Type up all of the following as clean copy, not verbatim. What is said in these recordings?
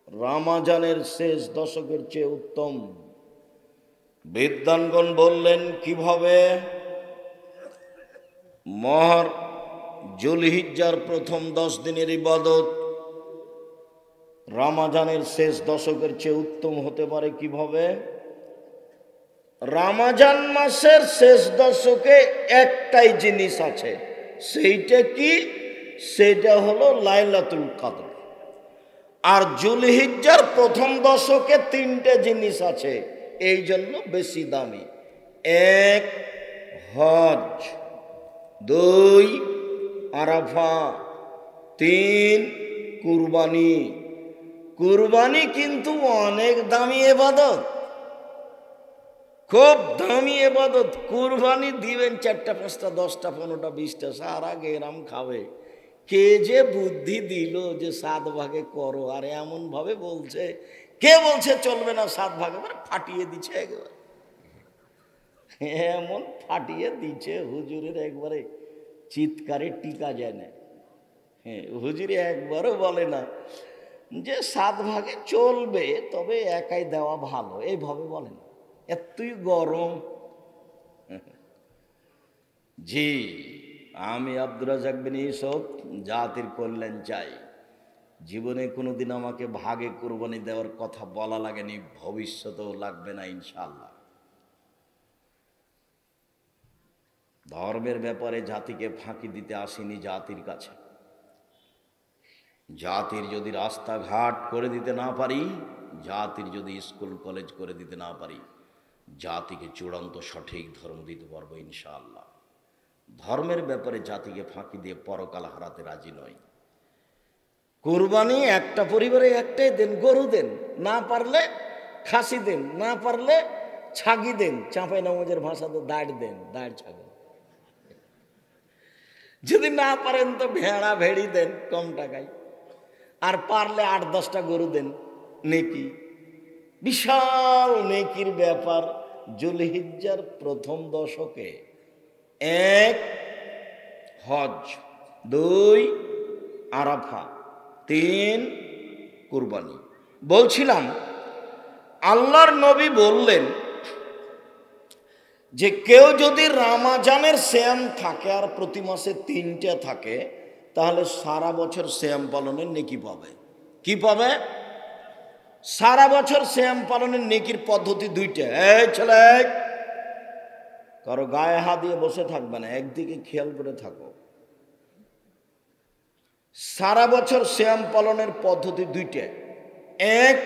রামাজানের শেষ দশকের চেয়ে উত্তম। বিদ্বানগণ বললেন কিভাবে? মহর জুলহিজ্জার প্রথম 10 দিনের ইবাদত রামাজানের শেষ দশকের চেয়ে উত্তম হতে পারে কিভাবে? রামাজান মাসের শেষ দশকে একটাই জিনিস আছে, সেইটা কি? সেটা হলো লাইলাতুল কদর। আর জুলহিজ্জার প্রথম দশকে 3টে জিনিস আছে, এই জন্য বেশি দামি। 1 হজ, 2 আরাফা, 3 কুরবানি। কুরবানি কিন্তু অনেক দামি ইবাদত, খুব দামি ইবাদত। কুরবানি দিবেন 4টা 5টা 10টা 15টা 20টা, সারা গেরাম খাবে। কে যে বুদ্ধি দিল যে 7 ভাগে করো, আর এমন ভাবে বলছে, কে বলছে চলবে না 7 ভাগে? মানে ফাটিয়ে দিচ্ছে একেবারে, এমন ফাটিয়ে দিচ্ছে হুজুরের একবারে চিৎকারে টিকা যায় না। হ্যাঁ, হুজুরে একবারও বলে না যে 7 ভাগে চলবে, তবে একাই দেওয়া ভালো, এইভাবে বলে না। এতই গরম। জি, আমি আব্দুর রাজ্জাক বিন ইউসুফ জাতির কল্যাণ চাই। জীবনে কোনোদিন আমাকে ভাগে কুরবানি দেওয়ার কথা বলা লাগেনি, ভবিষ্যতেও লাগবে না ইনশাআল্লাহ। ধর্মের ব্যাপারে জাতিকে ফাঁকি দিতে আসিনি জাতির কাছে। জাতির যদি রাস্তাঘাট করে দিতে না পারি, জাতির যদি স্কুল কলেজ করে দিতে না পারি, জাতিকে চূড়ান্ত সঠিক ধর্ম দিতে পারবো ইনশাআল্লাহ। ধর্মের ব্যাপারে জাতিকে ফাঁকি দিয়ে পরকাল হারাতে রাজি নয়। কুরবানি একটা পরিবারে একটাই দেন, গরু দেন, না পারলে খাসি দেন, না পারলে ছাগি দেন, চাঁপাই নওয়াজের ভাষাতে দাঁড় দেন, দাঁড় ছাগল। যদি না পারেন তো ভেড়া ভেড়ি দেন কম টাকায়, আর পারলে 8-10টা গরু দেন। নেকি, বিশাল নেকির ব্যাপার। জুলহিজ্জার প্রথম দশকে 1 হজ, 2 আরাফা, 3 কুরবানি। বলছিলাম আল্লাহর নবী বললেন যে কেউ যদি রামাজানের সিয়াম থাকে আর প্রতি মাসে 3টে থাকে, তাহলে সারা বছর সিয়াম পালনের নেকি পাবে। কি পাবে? সারা বছর সিয়াম পালনের নেকির পদ্ধতি 2টা। এই ছেলে, কারো গায়ে হাত দিয়ে বসে থাকবে না, একদিকে খেয়াল করে থাকো। সারা বছর সিয়াম পালনের পদ্ধতি 2টা। 1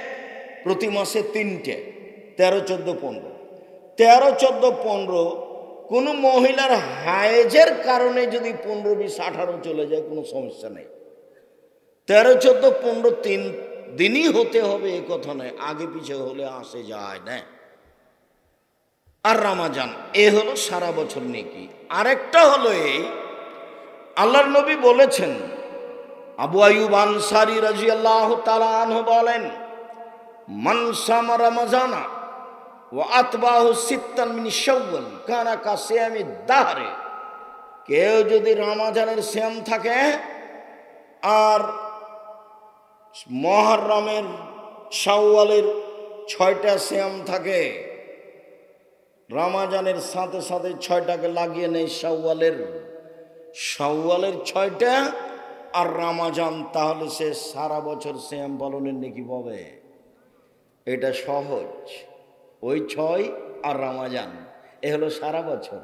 প্রতি মাসে 3টে, 13, 14, 15। 13, 14, 15 কোনো মহিলার হায়েজের কারণে যদি 15, 20, 18 চলে যায় কোনো সমস্যা নেই। 13, 14, 15 3 দিনই হতে হবে এ কথা নয়, আগে পিছে হলে আসে যায় না। আর রামাজান এ হলো সারা বছর নেকি। আরেকটা হলো এই, আল্লাহর নবী বলেছেন, আবু আইয়ুব আনসারী রাদিয়াল্লাহু তাআলা আনহু বলেন, মান সামা রমাজানা ওয়া আতবাহু সিত্তান মিন শাওয়াল কানা কা সিয়ামি দাহরে। কেউ যদি রমাজানের সিয়াম থাকে আর মুহররমের শাওয়ালের 6টা সিয়াম থাকে, রমাজানের সাথে সাথে 6টাকে লাগিয়ে নেয় শাওয়ালের 6টা আর রমাজান, তাহলে সে সারা বছর সিয়াম পালনের নেকি পাবে। এটা সহজ। ওই 6 আর রমাজান এ হলো সারা বছর।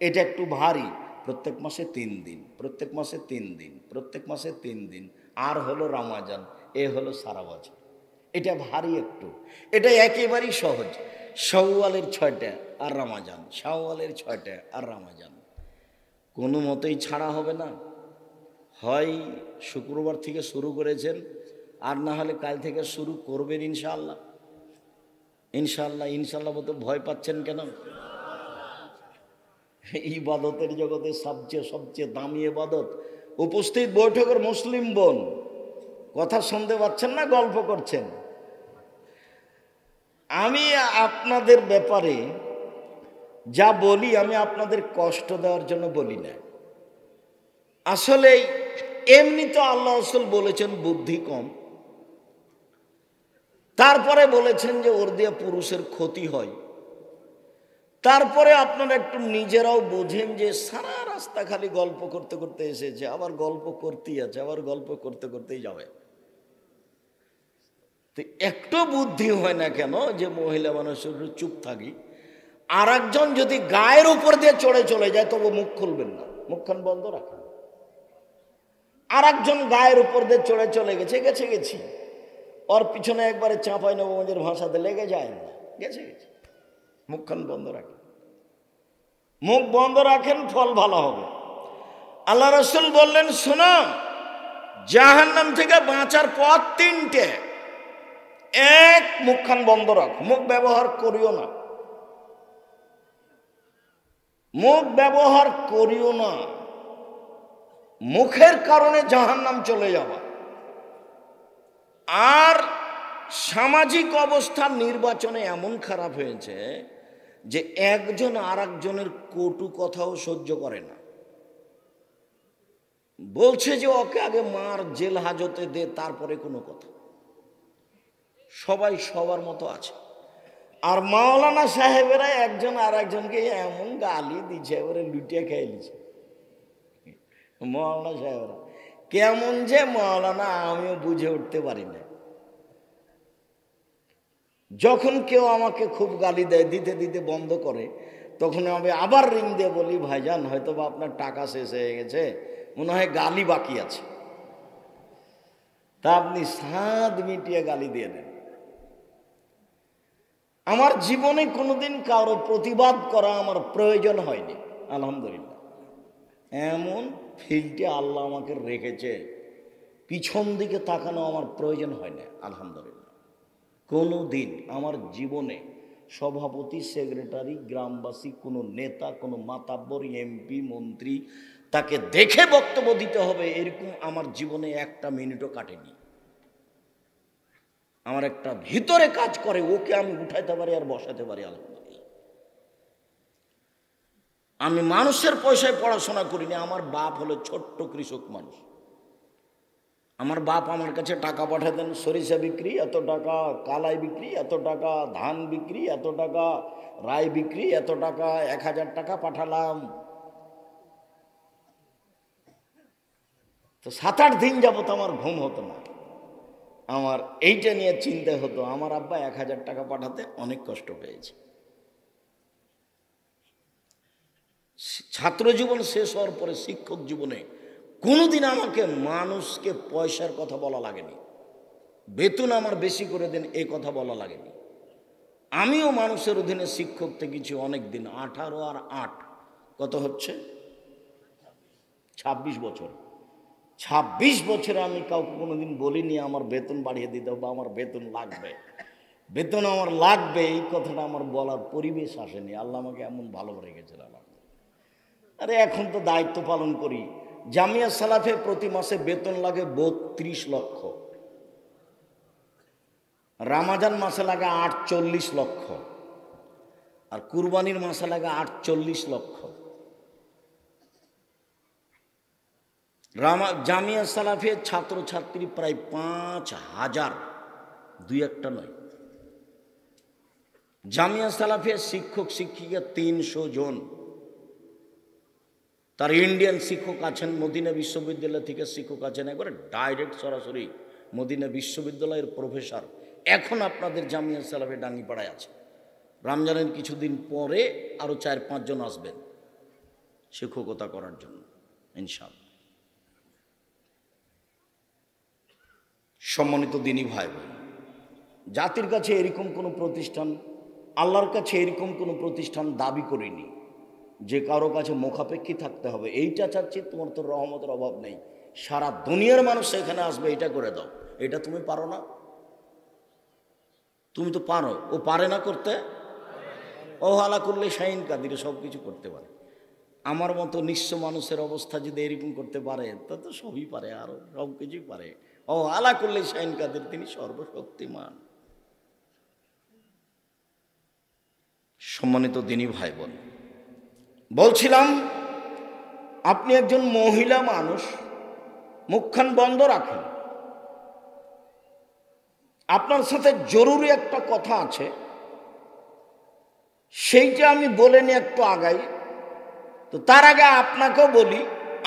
এটা একটু ভারী, প্রত্যেক মাসে 3 দিন, প্রত্যেক মাসে 3 দিন, প্রত্যেক মাসে 3 দিন, আর হলো রমাজান, এ হলো সারা বছর। এটা ভারী একটু, এটা একেবারেই সহজ। শাওয়ালের 6টা আর রমাজান, শাওয়ালের 6টা আর রমাজান, কোনো মতেই ছাড়া হবে না। হয় শুক্রবার থেকে শুরু করেছেন, আর না হলে কাল থেকে শুরু করবেন ইনশাআল্লাহ। ইনশাআল্লাহ ইনশাআল্লাহ মতো ভয় পাচ্ছেন কেন? ইবাদতের জগতে সবচেয়ে দামি ইবাদত। উপস্থিত বৈঠকের মুসলিম বোন, কথা শুনতে পাচ্ছেন না? গল্প করছেন? আমি আপনাদের ব্যাপারে যা বলি, আমি আপনাদের কষ্ট দেওয়ার জন্য বলি না। আসলে এমনি তো আল্লাহ রাসূল বলেছেন বুদ্ধি কম, তারপরে বলেছেন যে ওর দিয়ে পুরুষের ক্ষতি হয়। তারপরে আপনারা একটু নিজেরাও বোঝেন যে সারা রাস্তা খালি গল্প করতে করতে এসেছে, আবার গল্প করতেই আছে, আবার গল্প করতে করতেই যাবে। তো একটু বুদ্ধি হয় না কেন যে মহিলা মানুষের চুপ থাকি, আর একজন যদি গায়ের উপর দিয়ে চড়ে চলে যায় তবু মুখ খুলবেন না, মুখখান বন্ধ রাখেন। আর একজন গায়ের উপর দিয়ে চড়ে চলে গেছে, গেছি ওর পিছনে একবারে চাঁপাই নবগঞ্জের ভাষাতে লেগে যায় না, গেছে মুখখান বন্ধ রাখেন। মুখ বন্ধ রাখেন, ফল ভালো হবে। আল্লাহ রাসূল বললেন, শোনো, জাহান্নাম থেকে বাঁচার পথ তিনটে। এক, মুখখান বন্ধ রাখ, মুখ ব্যবহার করিও না, মুখ ব্যবহার করিও না, মুখের কারণে জাহান্নাম চলে যাবা। আর সামাজিক অবস্থা নির্বাচনে এমন খারাপ হয়েছে যে একজন আর একজনের কটু কথাও সহ্য করে না। বলছে যে ওকে আগে মার, জেল হাজতে দে, তারপরে কোনো কথা। সবাই সবার মতো আছে। আর মাওলানা সাহেবেরা একজন আর একজনকে এমন গালি দিচ্ছে, এবারে লুটিয়ে খেয়ে নিচ্ছে। মাওলানা সাহেবরা কেমন যে মাওলানা আমিও বুঝে উঠতে পারি না। যখন কেউ আমাকে খুব গালি দেয়, দিতে দিতে বন্ধ করে, তখন আমি আবার রিং দিয়ে বলি, ভাইজান হয়তো বা আপনার টাকা শেষ হয়ে গেছে, মনে হয় গালি বাকি আছে, তা আপনি সাদ মিটিয়ে গালি দিয়ে দেন। আমার জীবনে কোনোদিন কারো প্রতিবাদ করা আমার প্রয়োজন হয়নি, আলহামদুলিল্লাহ। এমন ফিল্ডে আল্লাহ আমাকে রেখেছে, পিছন দিকে তাকানো আমার প্রয়োজন হয় না, আলহামদুলিল্লাহ। কোনো দিন আমার জীবনে সভাপতি, সেক্রেটারি, গ্রামবাসী, কোনো নেতা, কোনো মাতাব্বর, এমপি, মন্ত্রী, তাকে দেখে বক্তব্য দিতে হবে এরকম আমার জীবনে একটা মিনিটও কাটেনি। আমার একটা ভিতরে কাজ করে, ওকে আমি উঠাইতে পারি আর বসাতে পারি, আলহামদুলিল্লাহ। আমি মানুষের পয়সায় পড়াশোনা করিনি। আমার বাপ হলো ছোট্ট কৃষক মানুষ। আমার বাপ আমার কাছে টাকা পাঠাতেন, সরিষা বিক্রি এত টাকা, কালাই বিক্রি এত টাকা, ধান বিক্রি এত টাকা, রায় বিক্রি এত টাকা, 1000 টাকা পাঠালাম। তো 7-8 দিন যাবত আমার ঘুম হতো না, আমার এইটা নিয়ে চিন্তা হতো। আমার আব্বা 1000 টাকা পাঠাতে অনেক কষ্ট পেয়েছে। ছাত্র জীবন শেষ হওয়ার পরে শিক্ষক জীবনে কোনোদিন আমাকে মানুষকে পয়সার কথা বলা লাগেনি, বেতন আমার বেশি করে দেন এই কথা বলা লাগেনি। আমিও মানুষের অধীনে শিক্ষক থেকেছি অনেক দিন। 18 আর 8 কত হচ্ছে? 26 বছর। 26 বছরে আমি কাউকে কোনোদিন বলিনি আমার বেতন বাড়িয়ে দিতে হবে, আমার বেতন লাগবে, বেতন আমার লাগবে, এই কথাটা আমার বলার পরিবেশ আসেনি। আল্লাহ আমাকে এমন ভালো রেখেছিল। আরে এখন তো দায়িত্ব পালন করি। জামিয়া সালাফে প্রতি মাসে বেতন লাগে 32 লক্ষ, রামাজান মাসে লাগে 48 লক্ষ, আর কুরবানির মাসে লাগে 48 লক্ষ। জামিয়া সালাফে ছাত্রছাত্রী প্রায় 5000, 2-1টা নয়। জামিয়া সালাফে শিক্ষক শিক্ষিকা 300 জন। তার ইন্ডিয়ান শিক্ষক আছেন, মদিনা বিশ্ববিদ্যালয় থেকে শিক্ষক আছেন, একবারে ডাইরেক্ট সরাসরি মদিনা বিশ্ববিদ্যালয়ের প্রফেসর। এখন আপনাদের জামিয়া সালাফে ডাঙ্গিপাড়ায় আছে। রমজানের কিছুদিন পরে আরও 4-5 জন আসবেন শিক্ষকতা করার জন্য, ইনশাআল্লাহ। সম্মানিত দিনী ভাই বোন, জাতির কাছে এরকম কোনো প্রতিষ্ঠান, আল্লাহর কাছে এরকম কোনো প্রতিষ্ঠান দাবি করিনি যে কারো কাছে মুখাপেক্ষী থাকতে হবে। এইটা চাচ্ছি, তোমার তো রহমতের অভাব নেই, সারা দুনিয়ার মানুষ এখানে আসবে, এটা করে দাও। এটা তুমি পারো না? তুমি তো পারো, ও পারে না করতে? ও আলা করলে শাহিন কাদির সব কিছু করতে পারে। আমার মতো নিঃস্ব মানুষের অবস্থা যদি এরকম করতে পারে, তা তো সবই পারে, আরো সব কিছুই পারে। ও আলা করলে শাহিন কাদির, তিনি সর্বশক্তিমান। সম্মানিত দিনী ভাই বোন, বলছিলাম আপনি একজন মহিলা মানুষ, মুখখান বন্ধ রাখেন। আপনার সাথে জরুরি একটা কথা আছে, সেইটা আমি বলে নিয়ে একটু আগাই। তো তার আগে আপনাকেও বলি,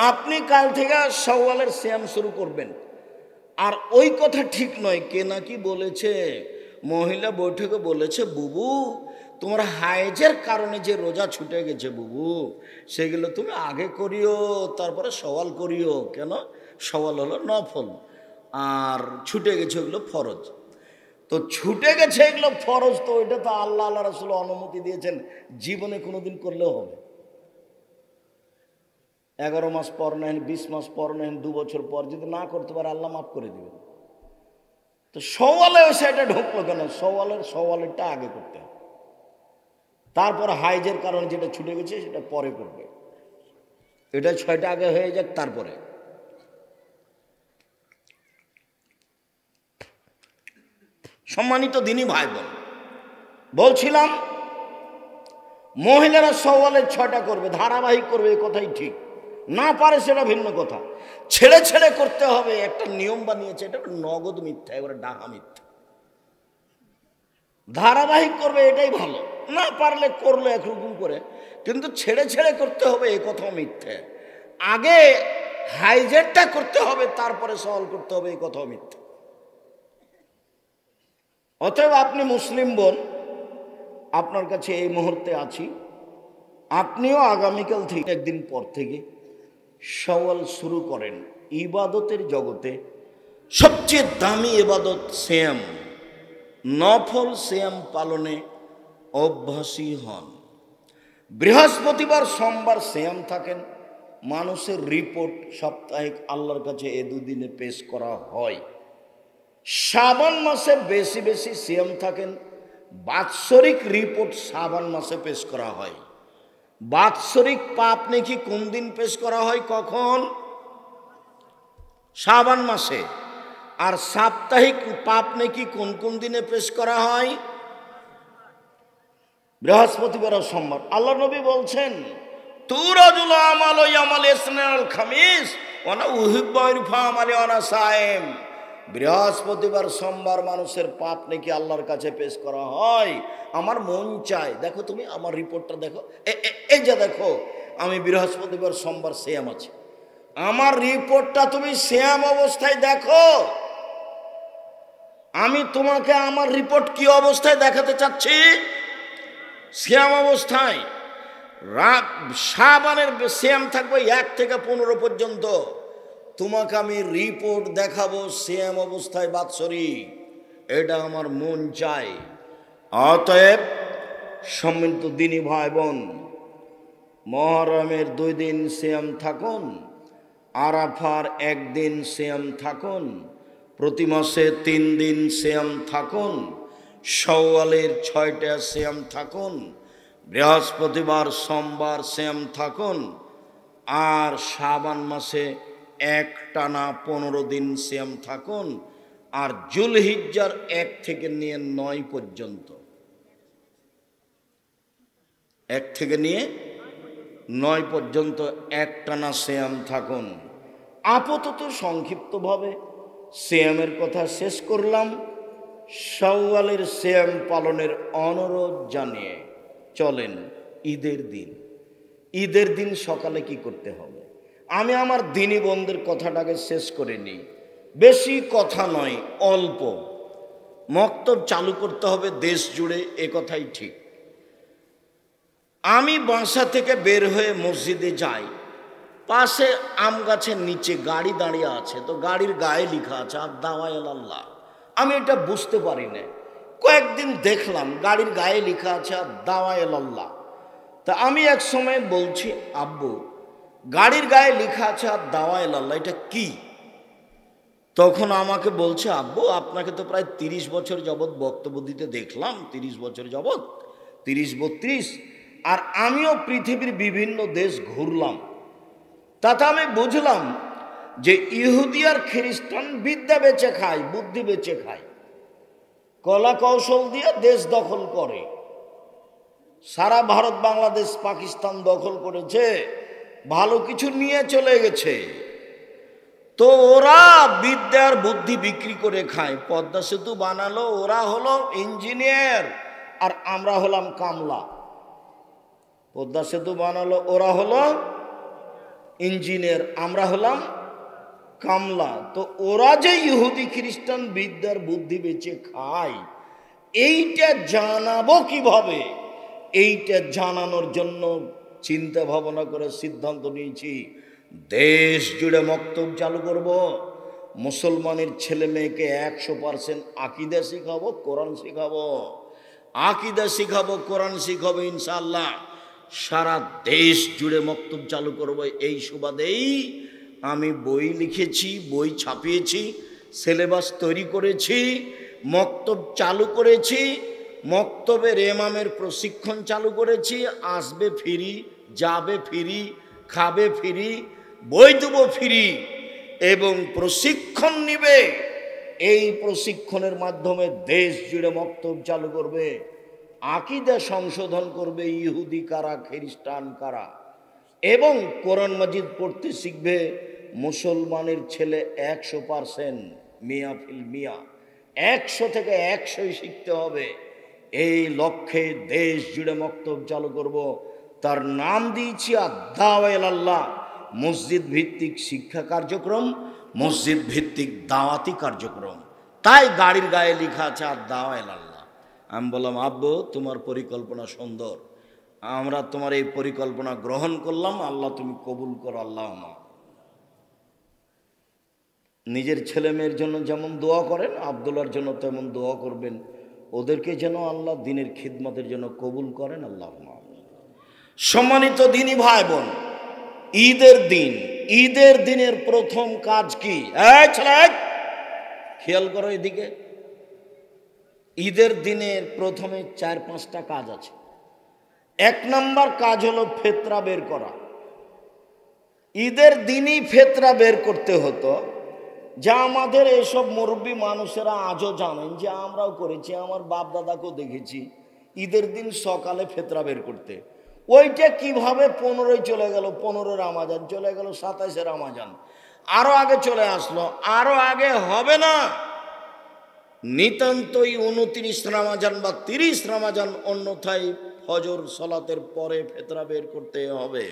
আপনি কাল থেকে শাওয়ালের সিয়াম শুরু করবেন। আর ওই কথা ঠিক নয়, কে নাকি বলেছে, মহিলা বৈঠকে বলেছে, বুবু তোমার হায়েজের কারণে যে রোজা ছুটে গেছে বুবু, সেগুলো তুমি আগে করিও, তারপরে সওয়াল করিও। কেন? সওয়াল হলো নফল, আর ছুটে গেছে ওগুলো ফরজ। তো ছুটে গেছে এগুলো ফরজ, তো ওইটা তো আল্লাহ আল্লাহ রাসূল অনুমতি দিয়েছেন, জীবনে কোনোদিন করলেও হবে। 11 মাস পর নেন, 20 মাস পর নেন, 2 বছর পর যদি না করতে পারে আল্লাহ মাফ করে দিবেন। তো সওয়ালে সেটা ঢুকলো কেন? সওয়ালেরটা আগে করতে হবে, তারপর হাইজের কারণে যেটা ছুটে গেছে সেটা পরে করবে। এটা 6টা আগে হয়ে যাক তারপরে। সম্মানিত দিনী ভাই বোন, বলছিলাম মহিলারা সওয়ালের 6টা করবে, ধারাবাহিক করবে, এই কথাই ঠিক। না পারে সেটা ভিন্ন কথা, ছেড়ে ছেড়ে করতে হবে, একটা নিয়ম বানিয়েছে, এটা নগদ মিথ্যা, এবারে ডাহা মিথ্যা। ধারাবাহিক করবে এটাই ভালো, না পারলে করলে একরকম করে, কিন্তু ছেড়ে ছেড়ে করতে হবে এই কথাও মিথ্যে। আগে হাইজেরটা করতে হবে, তারপরে সওয়াল করতে হবে, এই কথাও মিথ্যে। অতএব আপনি মুসলিম বোন, আপনার কাছে এই মুহূর্তে আছি, আপনিও আগামীকাল থেকে, একদিন পর থেকে সওয়াল শুরু করেন। ইবাদতের জগতে সবচেয়ে দামি ইবাদত সিয়াম, নফল সিয়াম পালনে অভ্যাসী হন। বৃহস্পতিবার সোমবার সিয়াম থাকেন, মানুষের রিপোর্ট সাপ্তাহিক আল্লাহর কাছে এ দুদিনে পেশ করা হয়। শাবান মাসে বেশি বেশি সিয়াম থাকেন, বাৎসরিক রিপোর্ট শাবান মাসে পেশ করা হয়। বাৎসরিক পাপ নেকি কোন দিন পেশ করা হয়? কখন? শাবান মাসে। আর সাপ্তাহিক পাপ নেকি কোন কোন দিনে পেশ করা হয়? বৃহস্পতিবার ও সোমবার। আল্লাহ নবী বলছেন, তুরাজুল আমাল ইয়ামাল ইসনাল খামিস ওয়া না উহিব্বু ইরফা আমালি ওয়া না সায়েম। বৃহস্পতিবার সোমবার মানুষের পাপ নাকি আল্লাহর কাছে পেশ করা হয়। আমার মন চায়, দেখো তুমি আমার রিপোর্টটা দেখো, এই যে দেখো আমি বৃহস্পতিবার সোমবার সিয়াম আছি, আমার রিপোর্টটা তুমি সিয়াম অবস্থায় দেখো। আমি তোমাকে আমার রিপোর্ট কি অবস্থায় দেখাতে চাচ্ছি? সিয়াম অবস্থায়। শাবানের সিয়াম থাকবে 1 থেকে 15 পর্যন্ত, তোমাকে আমি রিপোর্ট দেখাবো সিয়াম অবস্থায় বাৎসরিক। এটা আমার মন চায়। অতএব সম্মিলিত দিনী ভাই বোন, মুহররমের 2 দিন সিয়াম থাকুন, আরাফার 1 দিন সিয়াম থাকুন, প্রতি মাসে 3 দিন সিয়াম থাকুন, শাওয়ালের 6টা সিয়াম থাকুন, বৃহস্পতিবার সোমবার সিয়াম থাকুন, আর শাবান মাসে একটানা 15 দিন সিয়াম থাকুন, আর জুলহিজ্জার 1 থেকে নিয়ে 9 পর্যন্ত, 1 থেকে নিয়ে 9 পর্যন্ত একটানা সিয়াম থাকুন। আপাতত সংক্ষিপ্তভাবে সিয়ামের কথা শেষ করলাম। শাওয়ালের সিয়াম পালনের অনুরোধ জানিয়ে চলেন ঈদের দিন। ঈদের দিন সকালে কি করতে হবে? আমি আমার দিনী বন্ধুর কথাটাকে শেষ করে নিই। বেশি কথা নয়, অল্প। মক্তব চালু করতে হবে দেশ জুড়ে, এ কথাই ঠিক। আমি বাসা থেকে বের হয়ে মসজিদে যাই, পাশে আম গাছের নিচে গাড়ি দাঁড়িয়ে আছে, তো গাড়ির গায়ে লেখা আছে আদ-দাওয়া ইলাল্লাহ। আমি এটা বুঝতে পারি না, কয়েকদিন দেখলাম গাড়ির গায়ে লেখা আছে আদ-দাওয়া ইলাল্লাহ। তা আমি এক সময় বলছি, আব্বু গাড়ির গায়ে লেখা আছে আদ-দাওয়া ইলাল্লাহ, এটা কি? তখন আমাকে বলছে, আব্বু আপনাকে তো প্রায় 30 বছর যাবৎ বক্তব্য দিতে দেখলাম, 30 বছর যাবৎ, 30-32, আর আমিও পৃথিবীর বিভিন্ন দেশ ঘুরলাম। তাতে আমি বুঝলাম যে ইহুদি আর খ্রিস্টান বিদ্যা বেচে খায়, বুদ্ধি বেচে খায়, কলা কৌশল দিয়ে দেশ দখল করে। সারা ভারত, বাংলাদেশ, পাকিস্তান দখল করেছে, ভালো কিছু নিয়ে চলে গেছে। তো ওরা বিদ্যার বুদ্ধি বিক্রি করে খায়। পদ্মা সেতু বানালো, ওরা হলো ইঞ্জিনিয়ার আর আমরা হলাম কামলা। পদ্মা সেতু বানালো, ওরা হলো ইঞ্জিনিয়ার, আমরা হলাম কামলা। তো ওরা যে ইহুদি খ্রিস্টান বিদ্যার বুদ্ধি বেচে খায়, এইটা জানাবো কিভাবে? এইটা জানানোর জন্য চিন্তা ভাবনা করে সিদ্ধান্ত নিয়েছি, দেশ জুড়ে মক্তব চালু করব। মুসলমানের ছেলে মেয়েকে 100% আকিদা শিখাবো, কোরআন শিখাবো। আকিদা শিখাবো, কোরআন শিখাবো, ইনশাআল্লাহ সারা দেশ জুড়ে মক্তব চালু করব। এই সুবাদেই আমি বই লিখেছি, বই ছাপিয়েছি, সিলেবাস তৈরি করেছি, মক্তব চালু করেছি, মক্তবের ইমামের প্রশিক্ষণ চালু করেছি। আসবে ফ্রি, যাবে ফ্রি, খাবে ফ্রি, বই দেবো ফ্রি, এবং প্রশিক্ষণ নিবে। এই প্রশিক্ষণের মাধ্যমে দেশ জুড়ে মক্তব চালু করবে, আকিদা সংশোধন করবে, ইহুদি কারা খ্রিস্টান কারা, এবং কোরআন মাজিদ পড়তে শিখবে। মুসলমানের ছেলে 100% মিয়া ফিল মিয়া, 100 থেকে 100ই শিখতে হবে। এই লক্ষ্যে দেশ জুড়ে মক্তব চালু করব। তার নাম দিয়েছি আদ-দাওয়া ইলাল্লাহ, মসজিদ ভিত্তিক শিক্ষা কার্যক্রম, মসজিদ ভিত্তিক দাওয়াতি কার্যক্রম। তাই গাড়ির গায়ে লেখা আছে আদ-দাওয়া ইলাল্লাহ। আমি বললাম, আব্বু তোমার পরিকল্পনা সুন্দর, আমরা তোমার এই পরিকল্পনা গ্রহণ করলাম, আল্লাহ তুমি কবুল করো। আল্লাহ নিজের ছেলে মেয়ের জন্য যেমন দোয়া করেন, আব্দুল্লার জন্য তেমন দোয়া করবেন, ওদেরকে যেন আল্লাহ দিনের খিদমতের জন্য কবুল করেন। আল্লাহ। সম্মানিত দিনী ভাই বোন, ঈদের দিন, ঈদের দিনের প্রথম কাজ কি? ছেলে খেয়াল করো এদিকে। ঈদের দিনের প্রথমে 4-5টা কাজ আছে। 1 নম্বর কাজ হলো ফেতরা বের করা। ঈদের দিনই ফেতরা বের করতে হতো, যা আমাদের এসব মুরব্বী মানুষেরা আজও জানেন, যে আমরাও করেছি, আমার বাপ দাদাকেও দেখেছি ঈদের দিন সকালে ফেতরা বের করতে। ওইটা কিভাবে 15 চলে গেল, 15 রামাজান চলে গেল, 27 রামাজান আরো আগে চলে আসলো, আরো আগে হবে না, নিতান্তই 29 রামাজান বা 30 রামাজান, অন্যথায় ফজর সালাতের পরে ফেতরা বের করতে হবে।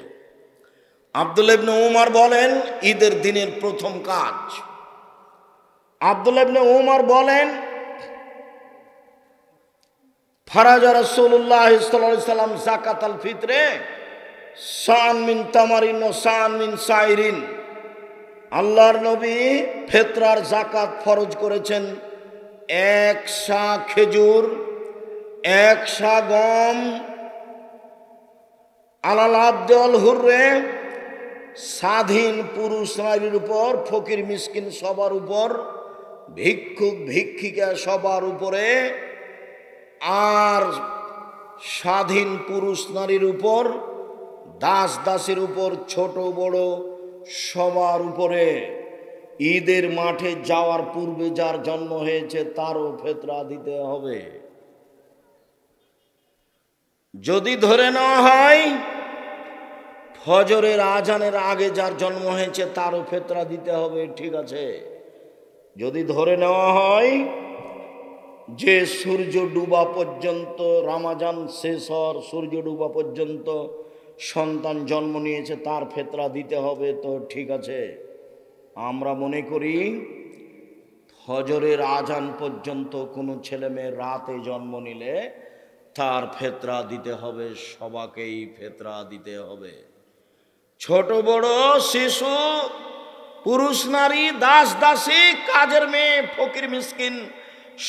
আব্দুল্লাহ ইবনে উমর বলেন, ঈদের দিনের প্রথম কাজ, আব্দুল্লাহ ইবনে উমর বলেন, ফারাজা রাসূলুল্লাহ সাল্লাল্লাহু আলাইহি সাল্লাম যাকাতাল ফিতরে সান মিন তামারিন ও সান মিন সাইরিন। আল্লাহর নবী ফিতরার যাকাত ফরজ করেছেন 1 সা খেজুর, 1 সা গম, আলাল আব্দুল হুররে, স্বাধীন পুরুষ নারীর উপর, ফকির মিসকিন সবার উপর, ভিক্ষুক ভিক্ষিকা সবার উপরে, আর স্বাধীন পুরুষ নারীর উপর, দাস দাসের উপর, ছোট বড় সবার উপরে। ঈদের মাঠে যাওয়ার পূর্বে যার জন্ম হয়েছে তারও ফেতরা দিতে হবে। যদি ধরে নেওয়া হয় ফজরের আজানের আগে যার জন্ম হয়েছে তারও ফেতরা দিতে হবে, ঠিক আছে। যদি ধরে নেওয়া হয় যে সূর্য ডুবা পর্যন্ত, রামাজান শেষ হওয়ার সূর্য ডুবা পর্যন্ত সন্তান জন্ম নিয়েছে, তার ফেতরা দিতে হবে, তো ঠিক আছে। আমরা মনে করি ফজরের আজান পর্যন্ত কোনো ছেলে মেয়ে রাতে জন্ম নিলে তার ফেতরা দিতে হবে, সবাকেই ফেতরা দিতে হবে। ছোট বড়, শিশু, পুরুষ নারী, দাস দাসী, কাজের মেয়ে, ফকির মিসকিন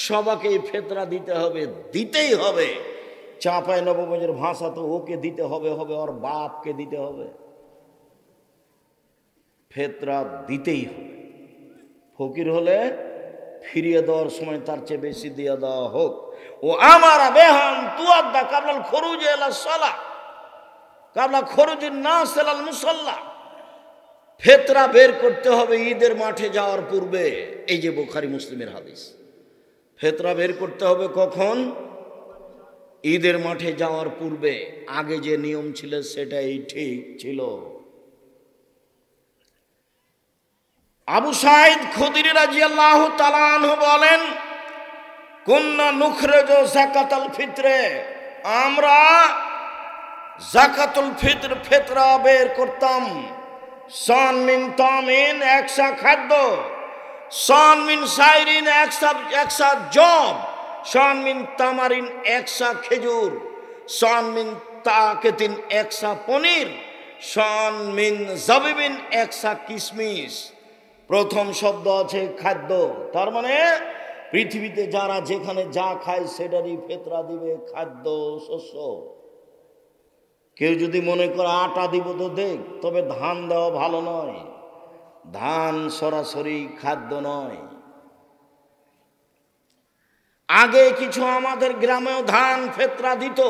সবাকেই ফেতরা দিতে হবে, দিতেই হবে। চাঁপাই নবগঞ্জের ভাষা তো ওকে দিতে হবে, হবে ওর বাপকে দিতে হবে, ফেতরা দিতেই হবে। ফকির হলে ফিরিয়ে দেওয়ার সময় তার চেয়ে বেশি দিয়ে দেওয়া হোক। ও আমারা বেহান তুয়াদ্দা কাবলাল খরুজ ইলা সালাহ কাবলা খরুজিন নাস ইলাল মুসাল্লা। ফেতরা বের করতে হবে ঈদের মাঠে যাওয়ার পূর্বে। এই যে বুখারী মুসলিমের হাদিস, ফেতরা বের করতে হবে কখন? ঈদের মাঠে যাওয়ার পূর্বে। আগে যে নিয়ম ছিল সেটাই ঠিক ছিল। আবু সাঈদ খুদরি রাদিয়াল্লাহু তাআলা আনহু বলেন, কুন্না নুখরিজু যাকাতুল ফিতরে, আমরা যাকাতুল ফিতর ফিতরা বের করতাম। সান মিন তামিন, একসা খাদ্য, সান মিন সাইরিন, একসা জব, সান মিন তামারিন, একসা খেজুর, সান মিন তাকেতিন, একসা পনির, সান মিন জাবিবিন, একসা কিশমিশ। প্রথম শব্দ আছে খাদ্য, তার মানে পৃথিবীতে যারা যেখানে যা খায় সেটারই ফিতরা দিবে, খাদ্য শস্য। কেউ যদি মনে করে আটা দিব তো দেখ, তবে ধান দেওয়া ভালো নয়, ধান সরাসরি খাদ্য নয়। আগে কিছু আমাদের গ্রামেও ধান ফিতরা দিত,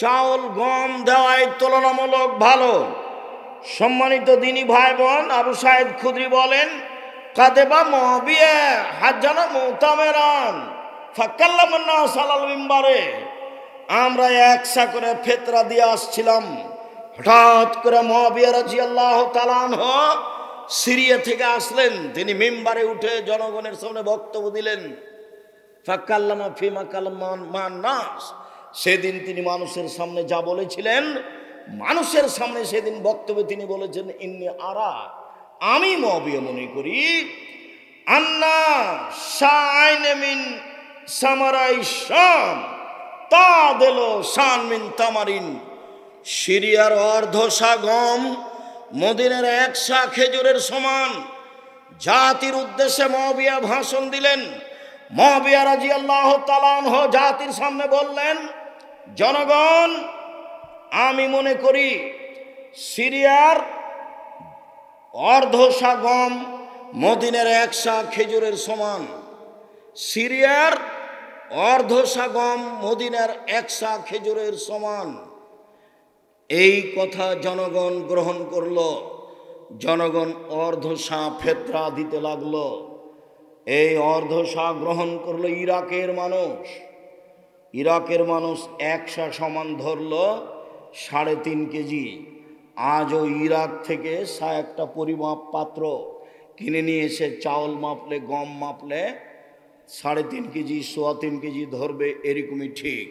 চাউল গম দেওয়াই তুলনামূলক ভালো। সম্মানিত দিনী ভাই বোন, আবু সাঈদ খুদরি বলেন, কাদেবা মুআবিয়া হাজ্জানা মুতামেরান ফাকাল্লামান নাস আলাল মিম্বারে, আমরা একসা করে ফিতরা দিয়ে আসছিলাম। হঠাৎ করে মুআবিয়া রাদিয়াল্লাহু তাআলা আনহু সিরিয়া থেকে আসলেন, তিনি মিম্বারে উঠে জনগণের সামনে বক্তব্য দিলেন। ফাকাল্লামা ফিমা কালামান নাস, সেদিন তিনি মানুষের সামনে যা বলেছিলেন, মানুষের সামনে সেদিন বক্তব্যে তিনি বলেছেন, ইন্নী আরা, আমি মুআবিয়া মনে করি, আন্না শাআইন মিন সামারাই শাম তাদেল শান মিন তামারিন, সিরিয়ার অর্ধশা গম মদিনার একশা খেজুরের সমান। জাতির উদ্দেশ্যে মুআবিয়া ভাষণ দিলেন। মুআবিয়া রাদিয়াল্লাহু তাআলা আনহু জাতির সামনে বললেন, জনগণ, আমি মনে করি সিরিয়ার অর্ধশা গম মদিনার একশা খেজুরের সমান। সিরিয়ার অর্ধশা গম মদিনার একশা খেজুরের সমান। এই কথা জনগণ গ্রহণ করল। জনগণ অর্ধশা ফিতরা দিতে লাগলো। এই অর্ধশা গ্রহণ করলো ইরাকের মানুষ। ইরাকের মানুষ একশা সমান ধরল 3.5 কেজি। আজও ইরাক থেকে একটা পরিমাপ পাত্র কিনে নিয়ে এসে চাউল মাপলে, গম মাপলে 3.5 কেজি, 3.25 কেজি ধরবে, এরকমই ঠিক।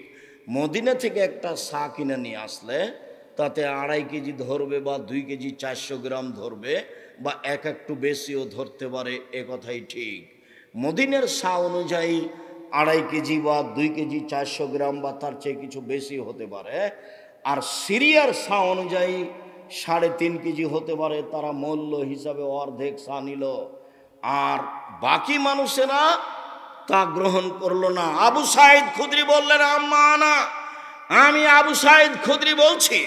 মদিনা থেকে একটা সা কিনে নিয়ে আসলে তাতে 2.5 কেজি ধরবে, বা 2 কেজি 400 গ্রাম ধরবে, বা একটু বেশিও ধরতে পারে, এ কথাই ঠিক। মদিনার সা অনুযায়ী 2.5 কেজি বা 2 কেজি 400 গ্রাম বা তার চেয়ে কিছু বেশি হতে পারে। আর সিরিয়ার সা অনুযায়ী 3.5 কেজি হতে পারে। তারা মূল্য হিসাবে অর্ধেক সা নিল, আর বাকি মানুষেরা তা গ্রহণ করলো না। আবু সাঈদ খুদরি বললেন, আম্মানা, আমি আবু সাঈদ খুদরি বলছি,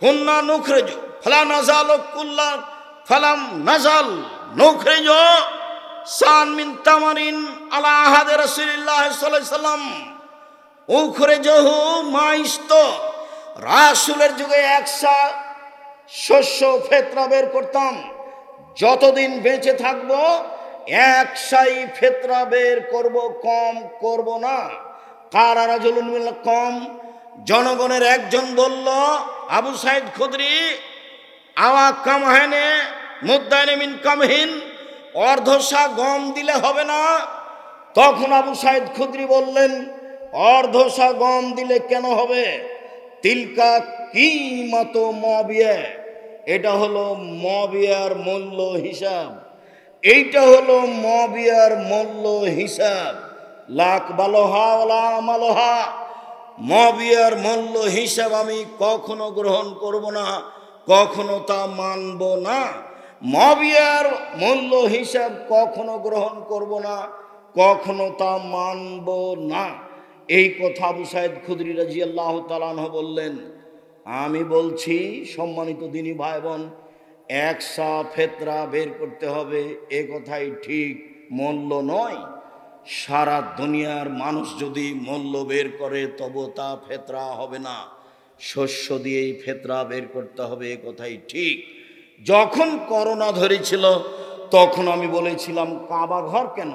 কুন্না নুখরিজু ফালা নাজালু কুল্লা ফালাম নাজাল নুখরিজু সান মিন তামারিন আলা আহাদে রাসূলিল্লাহ সাল্লাল্লাহু আলাইহি সাল্লাম উখরিজুহু মাইস্ত। রাসূলের যুগে একসা শস্য ফিতরা বের করতাম, যতদিন বেঁচে থাকবো একসাই ফিতরা বের করব, কম করব না। কারা রাজুলুন মিনাল কম, জনগণের একজন বলল, আবু সাঈদ খুদরি, আওয়া কামহানে মুদ্দাইনে মিন কামহিন, অর্ধশা গম দিলে হবে না? তখন আবু সাঈদ খুদরি বললেন, অর্ধশা গম দিলে কেন হবে? তিলকা কিমাত মুআবিয়া, এটা হলো মুআবিয়ার মূল্য হিসাব, এইটা হলো মুআবিয়ার মূল্য হিসাব। লাক বালোহা ওয়ালা আমালোহা, মুআবিয়ার মূল্য হিসাব আমি কখনো গ্রহণ করব না, কখনো তা মানব না। মুআবিয়ার মূল্য হিসাব কখনো গ্রহণ করব না, কখনো তা মানব না। এই কথা আবু সাঈদ খুদরি রাদিয়াল্লাহু তাআলা আনহু বললেন। আমি বলছি, সম্মানিত দিনী ভাই বোন, একসা ফিতরা বের করতে হবে, এ কথাই ঠিক, মূল্য নয়। সারা দুনিয়ার মানুষ যদি মূল্য বের করে তবু তা ফিতরা হবে না, শস্য দিয়েই ফিতরা বের করতে হবে, এ কথাই ঠিক। যখন করোনা ধরেছিল তখন আমি বলেছিলাম, কাবা ঘর কেন,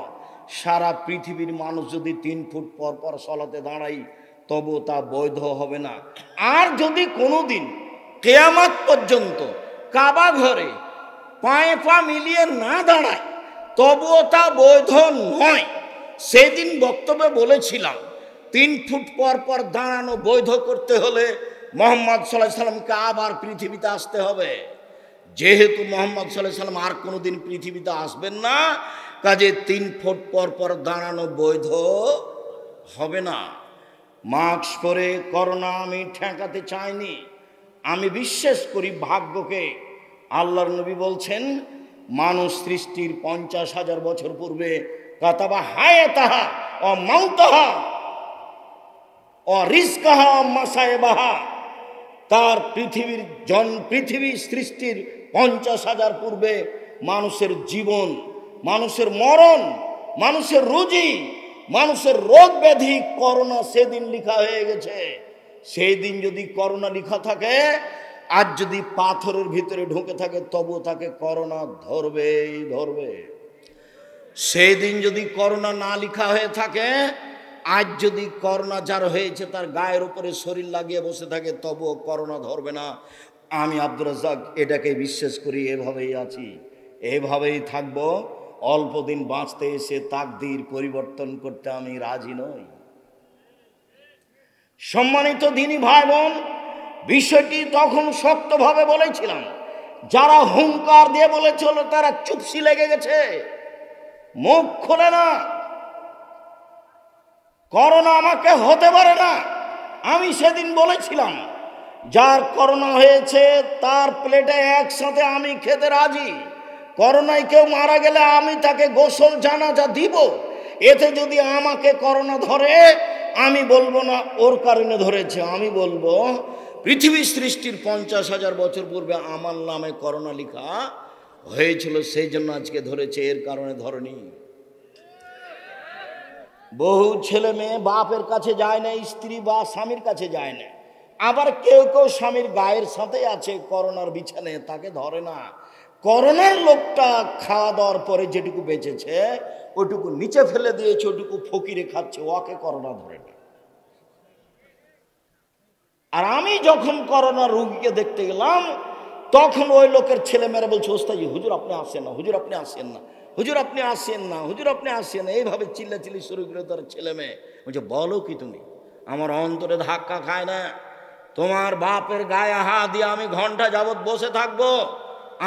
সারা পৃথিবীর মানুষ যদি 3 ফুট পর পর সলাতে দাঁড়াই তবু তা বৈধ হবে না। আর যদি কোনোদিন কিয়ামত পর্যন্ত কাবা ঘরে পায়ে পা মিলিয়ে না দাঁড়ায় তবুও তা বৈধ নয়। সেদিন বক্তব্যে বলেছিলাম 3 ফুট পর পর দাঁড়ানো বৈধ করতে হলে মোহাম্মদ সাল্লাল্লাহু আলাইহি সাল্লামকে আবার পৃথিবীতে আসতে হবে। যেহেতু মোহাম্মদ সাল্লাল্লাহু আলাইহি সাল্লাম আর কোনোদিন পৃথিবীতে আসবেন না, কাজে 3 ফুট পর পর দাঁড়ানো বৈধ হবে না। মাস্ক পরে করোনা আমি ঠেকাতে চাইনি। আমি বিশ্বাস করি ভাগ্যকে। আল্লাহর নবী বলছেন, মানুষ সৃষ্টির 50,000 বছর পূর্বে কাতাবা হায়াতাহা ও মাউতাহা ও রিজকাহা ও মাসায়েবাহা, তার পৃথিবী সৃষ্টির 50,000 পূর্বে মানুষের জীবন, মানুষের মরণ, মানুষের রুজি, মানুষের রোগ ব্যাধি, করোনা সেদিন লেখা হয়ে গেছে। সেই দিন যদি করোনা লেখা থাকে, আজ যদি পাথরের ভিতরে ঢুকে থাকে, তবু তাকে করোনা ধরবেই ধরবে। সেই দিন যদি করোনা না লেখা হয়ে থাকে, আজ যদি করোনা যার হয়েছে তার গায়ের উপরে শরীর লাগিয়ে বসে থাকে, তবুও করোনা ধরবে না। আমি আব্দুর রাজ্জাক এটাকে বিশ্বাস করি, এভাবেই আছি, এভাবেই থাকবো। অল্প দিন বাঁচতে এসে তাকদীর পরিবর্তন করতে আমি রাজি নই। সম্মানিত দিনী ভাই বোন, বিষয়টি তখন শক্তভাবে বলেছিলাম। যারা হুঙ্কার দিয়ে বলেছিল তারা চুপসি লেগে গেছে, মুখ খোলে না। করোনা আমাকে হতে পারে না। আমি সেদিন বলেছিলাম, যার করোনা হয়েছে তার প্লেটে একসাথে আমি খেতে রাজি। করোনায় কেউ মারা গেলে আমি তাকে গোসল জানাজা দিব। এতে যদি আমাকে করোনা ধরে, আমি বলবো না ওর কারণে ধরেছে, আমি বলবো পৃথিবী সৃষ্টির 50,000 বছর পূর্বে আমার নামে করোনা লেখা হয়েছিল, সেই জন্য আজকে ধরেছে, এর কারণে ধরেনি। বহু ছেলে মেয়ে বাপের কাছে যায় না, স্ত্রী বা স্বামীর কাছে যায় না। আবার কেউ কেউ স্বামীর গায়ের সাথে আছে করোনার বিছানে, তাকে ধরে না। করোনার লোকটা খাওয়া দাওয়ার পরে যেটুকু বেঁচেছে ওইটুকু নিচে ফেলে দিয়েছে, ওইটুকু ফকিরে খাচ্ছে, ওকে করোনা ধরে না। আর আমি যখন করোনা রোগীকে দেখতে গেলাম, তখন ওই লোকের ছেলে মেয়েরা বলছে, ওস্তাদ হুজুর আপনি আসেন না, হুজুর আপনি আসেন না, হুজুর আপনি আসেন না, হুজুর আপনি আসেন না, এইভাবে চিল্লাচিল্লি শুরু করে তার ছেলে মেয়ে। বলছে, বলো কি তুমি? আমার অন্তরে ধাক্কা খায় না। তোমার বাপের গায়ে হাত দিয়ে আমি ঘন্টা যাবৎ বসে থাকবো,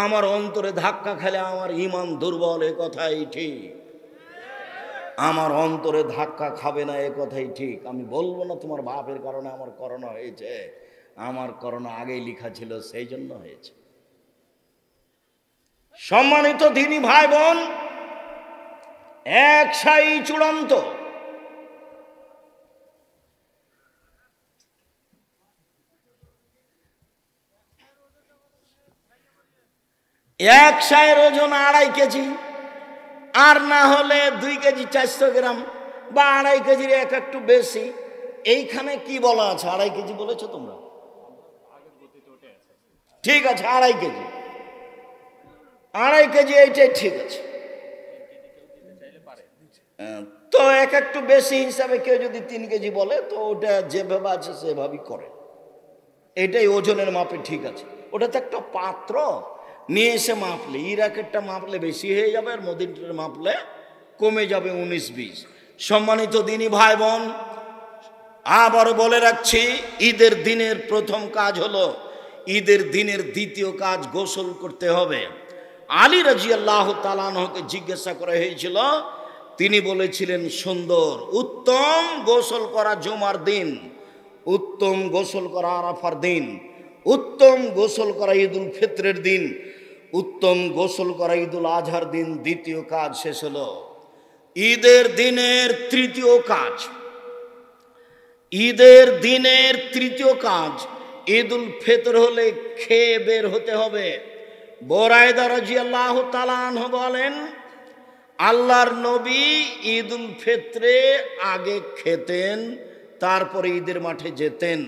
আমার অন্তরে ধাক্কা খেলে আমার ঈমান দুর্বল, এ কথাই ঠিক। আমার অন্তরে ধাক্কা খাবে না, এ কথাই ঠিক। আমি বলবো না তোমার বাপের কারণে আমার করোনা হয়েছে, আমার করোনা আগেই লেখা ছিল, সেই জন্য হয়েছে। সম্মানিত দিনী ভাই বোন, এক সাই চূড়ান্ত। এক সায়ের ওজন 2.5 কেজি, আর না হলে 2 কেজি 400 গ্রাম বা 2.5 কেজির একটু বেশি। এইখানে কি বলা আছে? 2.5 কেজি বলেছো তোমরা? ঠিক আছে, 2.5 কেজি, 2.5 কেজি, এইটাই ঠিক আছে। তো একটু বেশি হিসাবে কেউ যদি 3 কেজি বলে, তো ওটা যেভাবে আছে সেভাবেই করে, এটাই ওজনের মাপে ঠিক আছে। ওটা তো একটা পাত্র নিয়ে এসে মাপলে, ইরাকেরটা মাপলে বেশি হয়ে যাবে, আর মদিনার মাপলে কমে যাবে 19-20। সম্মানিত দিনী ভাই বোন, আবারও বলে রাখছি, ঈদের দিনের প্রথম কাজ হলো, ঈদের দিনের দ্বিতীয় কাজ গোসল করতে হবে। আলী রাদিয়াল্লাহু তাআলা আনহুকে জিজ্ঞাসা করা হয়েছিল, তিনি বলেছিলেন, সুন্দর উত্তম গোসল করা জুমার দিন, উত্তম গোসল করা আরাফার দিন, উত্তম গোসল করা ঈদুল ফিতরের দিন, উত্তম গোসল করা ঈদুল আজহার দিন। দ্বিতীয় কাজ শেষ হলো। ঈদের দিনের তৃতীয় কাজ, ঈদের দিনের তৃতীয় কাজ, ঈদুল ফিতর হলে খেয়ে বের হতে হবে। বুরায়দা রাদিয়াল্লাহু তাআলা আনহু বলেন, আল্লাহর নবী ঈদুল ফিতরে আগে খেতেন, তারপরে ঈদের মাঠে যেতেন,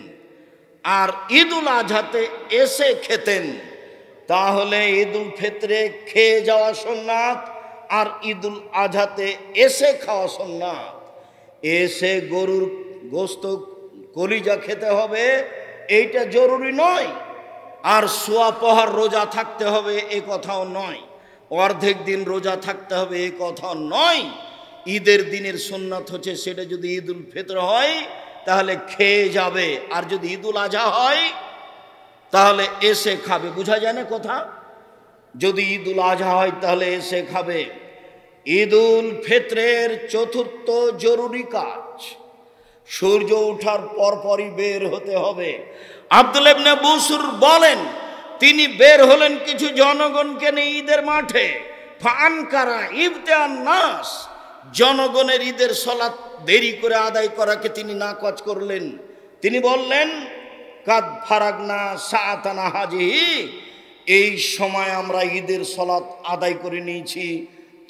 আর ঈদুল আজহাতে এসে খেতেন। তাহলে ঈদুল ফিতরে খেয়ে যাওয়া সুন্নাত, আর ঈদুল আজহাতে এসে খাওয়া সুন্নাত। এসে গরুর গোশত কলিজা খেতে হবে, এইটা জরুরি নয়। আর সোয়া পহর রোজা থাকতে হবে এ কথাও নয়, অর্ধেক দিন রোজা থাকতে হবে এ কথাও নয়। ঈদের দিনের সুন্নাত হচ্ছে সেটা যদি ঈদুল ফিতর হয় তাহলে খেয়ে যাবে, আর যদি ঈদুল আজহা হয় তাহলে এসে খাবে। বোঝা যায় না কথা? যদি ঈদুল আজহা হয় তাহলে এসে খাবে। ঈদুল ফিতরের চতুর্থ জরুরি কাজ, সূর্য ওঠার পরপরই বের হতে হবে। আব্দুল্লাহ ইবনে বুসর বলেন, তিনি বের হলেন কিছু জনগণকে নিয়ে ঈদের মাঠে। ফানকারা ইবতান নাস, জনগণের ঈদের সালাত দেরি করে আদায় করাকে তিনি নাকচ করলেন। তিনি বললেন, কাদ ফারাগনা সাআতানা হাজিহি, এই সময় আমরা ঈদের সালাত আদায় করে নিয়েছি।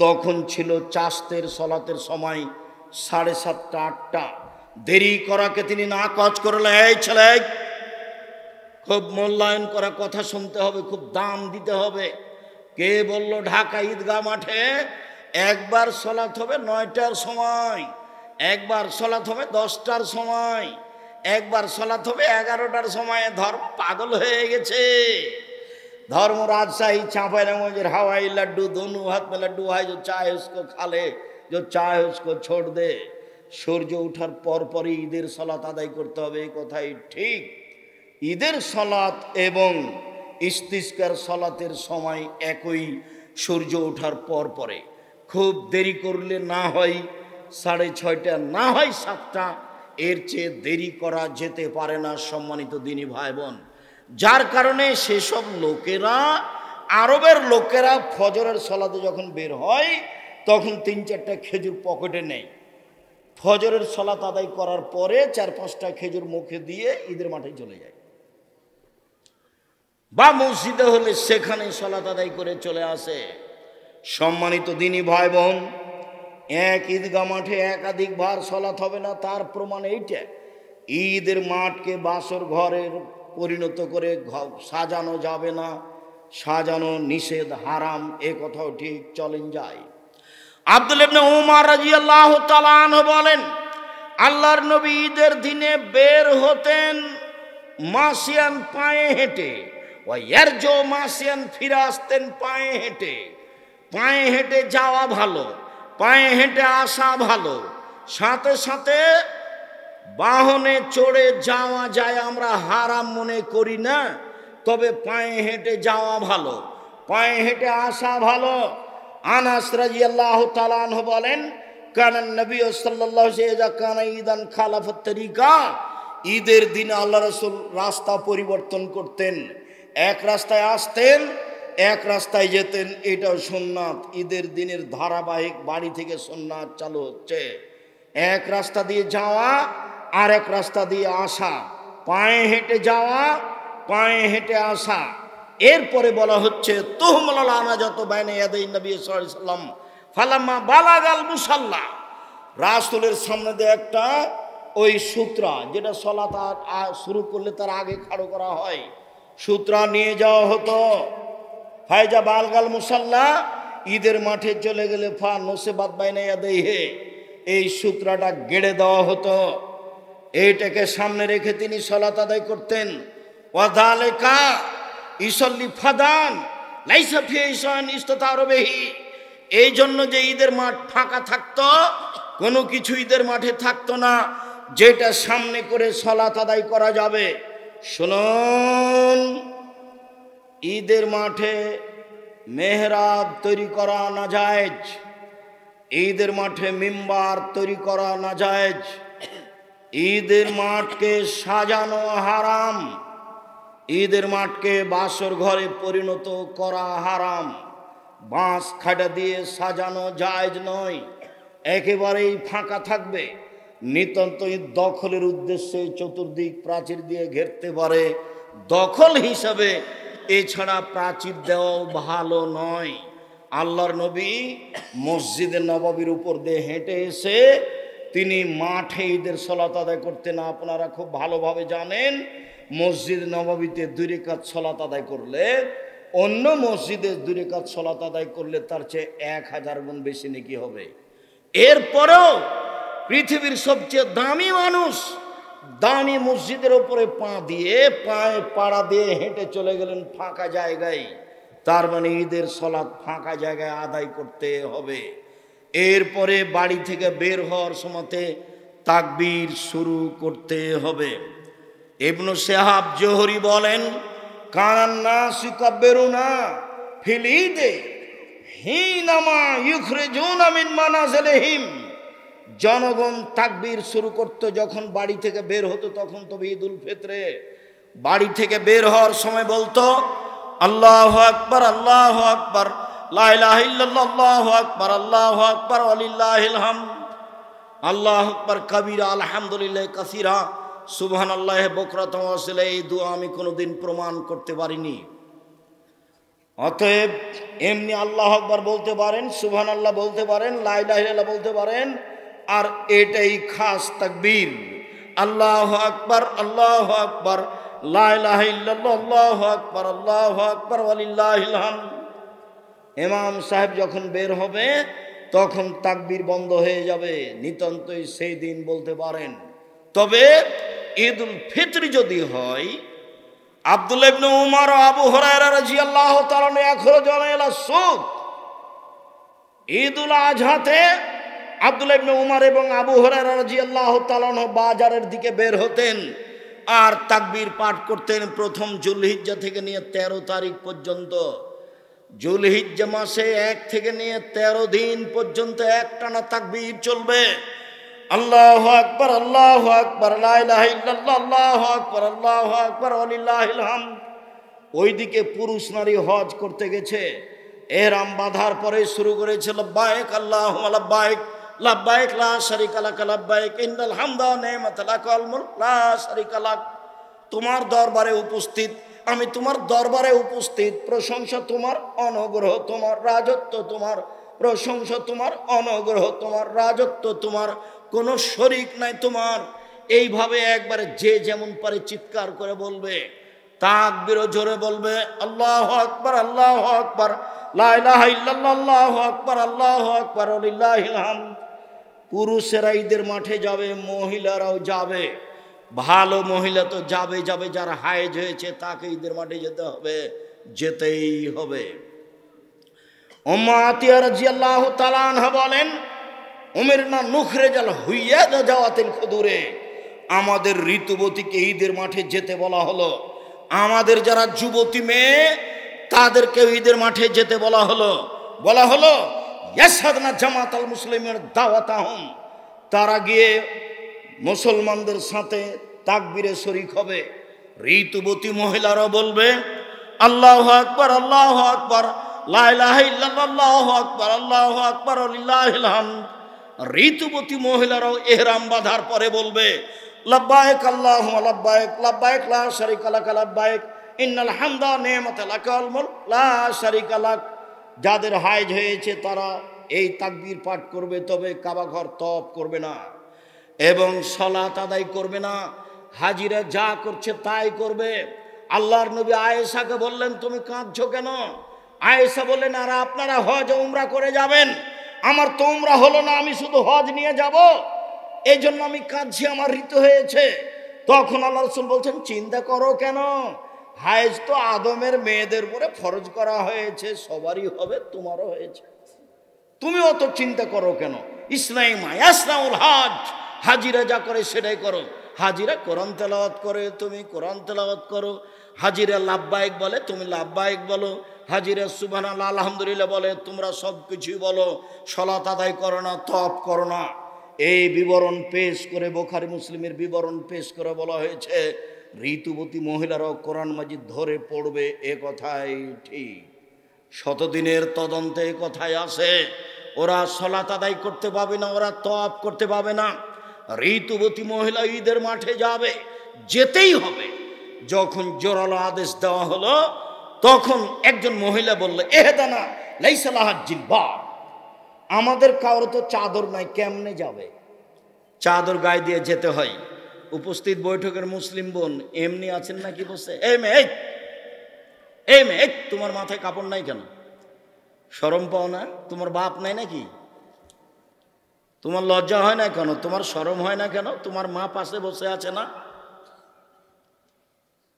তখন ছিল চাস্তের সালাতের সময় 7:30 8টা। দেরি করাকে তিনি নাকচ করলেন। এই ছেলে, খুব মূল্যায়ন করা কথা শুনতে হবে, খুব দাম দিতে হবে। কে বলল ঢাকা ঈদগাহ মাঠে একবার সালাত হবে 9টার সময়, একবার সালাত হবে 10টার সময়, একবার সালাত হবে 11টার সময়? ধর্ম পাগল হয়ে গেছে। धर्म राजशाही चांपाई हवाई लड्डू दोनों हाथ में लड्डू है, जो चाहे उसको खा ले, जो चाहे उसको छोड़ दे। सूर्य उठार पर ईदेर सलात आदाय करते होबे, এই কথাই ঠিক। ঈদের সলাত এবং ইস্তিসকার সলাতের সময় একই, সূর্য ওঠার পরে। খুব দেরি করলে না হয় 6:30, না হয় 7টা, এর চেয়ে দেরি করা যেতে পারে না সম্মানিত দিনী ভাই বোন। যার কারণে সেসব লোকেরা, আরবের লোকেরা ফজরের সলাতে যখন বের হয় তখন 3-4টা খেজুর পকেটে নেয়। ফজরের সলাত আদায় করার পরে 4-5টা খেজুর মুখে দিয়ে ঈদের মাঠে চলে যায়, বা মসজিদে হলে সেখানে সলাত আদায় করে চলে আসে। সম্মানিত দিনী ভাই বোন, এক ঈদগাহ মাঠে একাধিকবার সলাত হবে না, তার প্রমাণ এইটা। ঈদের মাঠকে বাসর ঘরের পরিণত করে সাজানো যাবে না, সাজানো নিষেধ, হারাম, এ কথাও ঠিক, চলেন যায়। আব্দুল্লাহ ইবনে উমর রাদিয়াল্লাহু তাআলা আনহু বলেন, আল্লাহর নবী ঈদের দিনে বের হতেন মাসিয়ান, পায়ে হেঁটে, ওয়ারজো মাসিয়ান, ফিরে আসতেন পায়ে হেঁটে। পায়ে হেঁটে যাওয়া ভালো, পায়ে হেঁটে আসা ভালো, সাথে সাথে বাহনে চড়ে যাওয়া যায় আমরা হারাম মনে করি না, তবে পায়ে হেঁটে যাওয়া ভালো, পায়ে হেঁটে আসা ভালো। আনাস রাদিয়াল্লাহু তাআলা আনহু বলেন, কানান নবী সাল্লাল্লাহু আলাইহি ওয়াসাল্লাম কানা ঈদান খালাফাত তরিকা, ঈদের দিন আল্লাহ রাসূল রাস্তা পরিবর্তন করতেন। এক রাস্তায় আসতেন, এক রাস্তায় যেতেন, এটাও সুন্নাত। ঈদের দিনের ধারাবাহিক বাড়ি থেকে সুন্নাত চালু হচ্ছে। এক রাস্তা দিয়ে যাওয়া আর এক রাস্তা দিয়ে আসা, পায়ে হেঁটে যাওয়া, পায়ে হেঁটে আসা। এরপরে বলা হচ্ছে তুহমাল আনাজাত বাইনা ইয়াদাই নবী সাল্লাল্লাহু আলাইহি ওয়াসাল্লাম ফালাম্মা বালাগাল মুসাল্লা, রাসূলের সামনে দিয়ে একটা ওই সূত্রা, যেটা সালাত শুরু করলে তার আগে খাড়ো করা হয়, সূত্রা নিয়ে যাওয়া হতো। ফায়জা বালগাল মুসাল্লা, ঈদের মাঠে চলে গেলে ফা নোসেবাত বাইনা ইয়াদাইহি, এই সূত্রাটা গেড়ে দেওয়া হতো। এইটাকে সামনে রেখে তিনি সালাত আদায় করতেন। ওয়াযালিকা ইসল্লি ফাদান লাইসা ফি ইসান ইস্তাতারবিহি, এই জন্য যে ঈদের মাঠ ফাঁকা থাকতো, কোনো কিছু ঈদের মাঠে থাকতো না যেটা সামনে করে সালাত আদায় করা যাবে। শুনুন, ঈদের মাঠে মেহরাব তৈরি করা নাজায়েজ, ঈদের মাঠে মিম্বার তৈরি করা নাজায়েজ, ঈদের মাঠকে সাজানো হারাম, ঈদের মাঠকে বাসর ঘরে পরিণত করা হারাম। বাঁশ খাটা দিয়ে সাজানো জায়েজ নয়, একেবারেই ফাঁকা থাকবে। নিতান্ত দখলের উদ্দেশ্যে চতুর্দিক প্রাচীর দিয়ে ঘেরতে পারে, দখল হিসাবে, এছাড়া প্রাচীর দেওয়াও ভালো নয়। আল্লাহর নবী মসজিদে নববীর উপর দিয়ে হেঁটে এসে তিনি মাঠে ঈদের সালাত আদায় করতেন। আপনারা খুব ভালোভাবে জানেন, মসজিদ নববীতে 2 রাকাত সালাত আদায় করলে অন্য মসজিদে 2 রাকাত সালাত আদায় করলে তার চেয়ে 1000 গুণ বেশি নেকি হবে। এরপরেও পৃথিবীর সবচেয়ে দামি মানুষ দামি মসজিদের উপরে পা দিয়ে পায়ে পাড়া দিয়ে হেঁটে চলে গেলেন ফাঁকা জায়গায়। তার মানে ঈদের সলাৎ ফাঁকা জায়গায় আদায় করতে হবে। এরপরে বাড়ি থেকে বের হওয়ার সময়তে তাকবীর শুরু করতে হবে। ইবনু শিহাব জোহরি বলেন, কানান নাসু কাব্বিরুনা ফিল ঈদে হিনামা ইউখরিজুনা মিন মানাজিলিহিম। জনগণ তাকবীর শুরু করত যখন বাড়ি থেকে বের হতো, তখন তবে ঈদুল ফিতরে বাড়ি থেকে বের হওয়ার সময় বলতো আল্লাহু আকবার, আল্লাহু আকবার, লা ইলাহা ইল্লাল্লাহ, আল্লাহু আকবার, আল্লাহু আকবার, ওয়ালিল্লাহিল হামদ, আল্লাহু আকবার কাবীরা, আলহামদুলিল্লাহ কাসীরা, সুবহানাল্লাহি বুকরাতান ওয়া আসীলা। এই দোয়া আমি কোনোদিন প্রমাণ করতে পারিনি। অতএব এমনি আল্লাহু আকবার বলতে পারেন, সুবহানাল্লাহ বলতে পারেন, লা ইলাহা ইল্লাল্লাহ বলতে পারেন, আর এটাই খাস তাকবীর। আল্লাহু আকবার, আল্লাহু আকবার, লা ইলাহা ইল্লাল্লাহ, আল্লাহু আকবার, আল্লাহু আকবার, ওয়ালিল্লাহিল হামদ। ইমাম সাহেব যখন বের হবে তখন তাকবীর বন্ধ হয়ে যাবে। নিতান্তই সেই দিন বলতে পারেন। তবে ঈদুল ফিতর যদি হয়, আব্দুল্লাহ ইবনে উমর ও আবু হুরায়রা রাদিয়াল্লাহু তাআলা ইয়াখরুজুনা ইলা সুক। ঈদুল আজহাতে আব্দুল্লাহ ইবনে উমর এবং আবু হুরায়রা রাদিয়াল্লাহু তাআলা বাজারের দিকে বের হতেন আর তাকবীর পাঠ করতেন প্রথম জুলহিজ্জা থেকে নিয়ে 13 তারিখ পর্যন্ত। জুলহিজ্জা মাসে 1 থেকে নিয়ে 13 দিন পর্যন্ত একটানা তাকবীর চলবে। আল্লাহু আকবার, আল্লাহু আকবার, লা ইলাহা ইল্লাল্লাহ, আল্লাহু আকবার, আল্লাহু আকবার, ওয়ালিল্লাহিল হামদ। ওইদিকে পুরুষ নারী হজ করতে গেছে, ইহরাম বাঁধার পরে শুরু করেছে লাব্বাইক আল্লাহুম্মা লাব্বাইক, লাব্বাইক লা শারীকা লাক লাব্বাইক, ইন্নাল হামদা ওয়া নি'মাতা লাক ওয়াল মুলক লা শারীকা লাক। তোমার দরবারে উপস্থিত, আমি তোমার দরবারে উপস্থিত, প্রশংসা তোমার, অনুগ্রহ তোমার, রাজত্ব তোমার, প্রশংসা তোমার, অনুগ্রহ তোমার, রাজত্ব তোমার, কোনো শরীক নাই তোমার। এইভাবে একবারে যে যেমন পারে চিৎকার করে বলবে। তাকবীরও জোরে বলবে, আল্লাহু আকবার, আল্লাহু আকবার, লা ইলাহা ইল্লাল্লাহ, আল্লাহু আকবার, আল্লাহু আকবার, ওয়ালিল্লাহিল হামদ। পুরুষেরা ঈদের মাঠে যাবে, মহিলারাও যাবে। ভালো মহিলা তো যাবে, যার হায়েজ হয়েছে তাকে ঈদের মাঠে যেতে হবে, যেতেই হবে। উম্মে আতিয়া রাদিয়াল্লাহু তাআলা আনহা বলেন, উমিরনা নুখরিজাল হুইয়াদা জাওয়াতিল খুদুরে। আমাদের ঋতুবতীকে ঈদের মাঠে যেতে বলা হলো। আমাদের যারা যুবতী মেয়ে তাদেরকে ঈদের মাঠে যেতে বলা হলো ইয়াশহাদনা জামাতাল মুসলিমিন দাওয়াতাহুম। তারা গিয়ে মুসলমানদের সাথে তাকবীরে শরীক হবে। ঋতুবতী মহিলারা বলবে আল্লাহু আকবার, আল্লাহু আকবার, লা ইলাহা ইল্লাল্লাহ, আল্লাহু আকবার, আল্লাহু আকবার, ওয়ালিল্লাহিল হামদ। ঋতুবতী মহিলারাও ইহরাম বাঁধার পরে বলবে লাব্বাইক আল্লাহুম্মা লাব্বাইক, লাব্বাইক লা শারীকা লাক লাব্বাইক, ইন্নাল হামদা ওয়া নি'মাতা লাক ওয়াল মুলক লা শারীকা লাক। যাদের হায়েজ হয়েছে তারা এই তাকবীর পাঠ করবে, তবে কাবা ঘর তওয়াফ করবে না এবং সালাত আদায় করবে না। হাজিরা যা করছে তাই করবে। আল্লাহর নবী আয়েশাকে বললেন, তুমি কাঁদছো কেন? আয়েশা বললেন, আর আপনারা হজ উমরা করে যাবেন, আমার তো উমরা হলো না, আমি শুধু হজ নিয়ে যাব, এই জন্য আমি কাঁদছি, আমার ঋতু হয়েছে। তখন আল্লাহ রাসূল বলছেন, চিন্তা করো কেন? হায়েজ তো আদমের মেয়েদের উপরে ফরজ করা হয়েছে, সবারই হবে, তোমারও হয়েছে, তুমি অত চিন্তা করো কেন? ইসলাউল হজ, হাজিরা যা করে সেটাই করো। হাজিরা কোরআন তেলাওয়াত করে, তুমি কোরআন তেলাওয়াত করো। হাজিরা লাব্বাইক বলে, তুমি লাব্বাইক বলো। হাজিরা সুবহানাল্লাহ আলহামদুলিল্লাহ বলে, তোমরা সব কিছুই বলো। সালাত আদায় করো না, তওয়াফ করো না। এই বিবরণ পেশ করে, বুখারী মুসলিমের বিবরণ পেশ করে বলা হয়েছে ঋতুবতী মহিলারাও কোরআন মাজিদ ধরে পড়বে। এ কথাই ঠিক। শতদিনের তদন্তে এ কথাই আসে। ওরা সালাত আদায় করতে পাবে না, ওরা তওয়াফ করতে পাবে না। ঋতুবতী মহিলা ঈদের মাঠে যাবে, যেতেই হবে। যখন জোরালো আদেশ দেওয়া হলো তখন একজন মহিলা বলল, এহদানা লাইসা লাহা জিলবাব। আমাদের কারো তো চাদর নাই, কেমনে যাবে? চাদর গায়ে দিয়ে যেতে হয়। উপস্থিত বৈঠকের মুসলিম বোন এমনি আছেন নাকি বসে, এই মেয়ে তোমার মাথায় কাপড় নাই কেন? শরম পাও না? তোমার বাপ নাই নাকি? তোমার লজ্জা হয় না কেন? তোমার শরম হয় না কেন? তোমার মা পাশে বসে আছে না?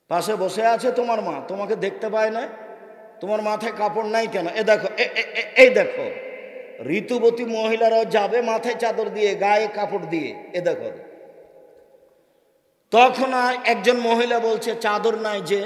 পাশে বসে আছে তোমার মা, তোমাকে দেখতে পায় না? তোমার মাথায় কাপড় নাই কেন? এ দেখো, এই দেখো, ঋতুবতী মহিলারাও যাবে মাথায় চাদর দিয়ে, গায়ে কাপড় দিয়ে। এ দেখো। তখন একজন মহিলা বলছে চাদর নাই যে,